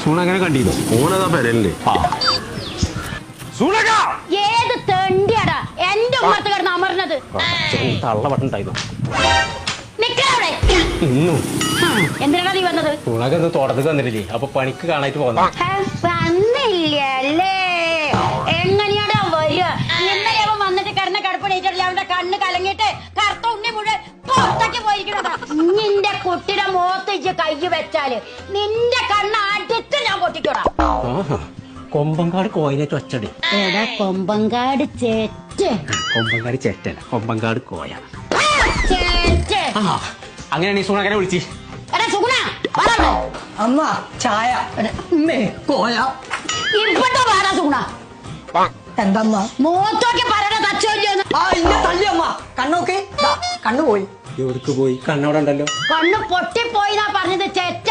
സൂണങ്ങനെ കണ്ടിരുന്നു. ഓനതാ പെരല്ലേ? ഏത് തെണ്ടിയാടാ എന്റെ ഉമ്മത്ത് കിടന്ന് അമർന്നത്? തള്ള പട്ടുണ്ടായിരുന്നു. നിക്കവിടെ. ഇന്നും എന്തിനാ നീ വന്നത്? സൂണൊക്കെ ഒന്ന് തോട്ടത്തേക്ക് വന്നിട്ടില്ലേ? അപ്പൊ പണിക്ക് കാണായിട്ട് പോന്ന. വന്നില്ലേ? എങ്ങനെയാടാ വരിക? ഇന്നലെ അവൻ വന്നിട്ട് കിടന്ന കടുപ്പണീറ്റില്ല. അവന്റെ കണ്ണ് കലങ്ങിയിട്ട് കറുത്ത ഉണ്ണി മുഴുവൻ പുറത്തേക്ക് പോയിരിക്കണതാ. നിന്റെ കുട്ടിയുടെ മുഖത്ത് ഇജ്ജ് കൈ വെച്ചാല് നിന്റെ കണ്ണ് അടുത്ത് ഞാൻ പൊട്ടിക്കോടാ. കൊമ്പങ്കാട് കോയിനേറ്റ് ഒച്ചടി. എടാ കൊമ്പങ്കാട് ചേറ്റ്. കൊമ്പങ്കാട് ചേറ്റല്ല, കൊമ്പങ്കാട് കോയ. ചേറ്റ്. അങ്ങനെയാണ് ഈ സൂണങ്ങനെ വിളിച്ച്. എടാ സുഗുണ വാടാ. അമ്മ ചായ കോയ ഇപ്പട്ടോ വാടാ സുഗുണ. എന്തമ്മ മൂത്തോക്കെ പറയണ തച്ചോല്ലോന്ന്. ഇന്ന തള്ളി അമ്മ കണ്ണോക്കെ കണ്ണു പോയി. എവിടേക്ക് പോയി? കണ്ണവിടെ ഉണ്ടല്ലോ. കണ്ണ് പൊട്ടിപ്പോയിന്നാ പറഞ്ഞത്. ചെറ്റ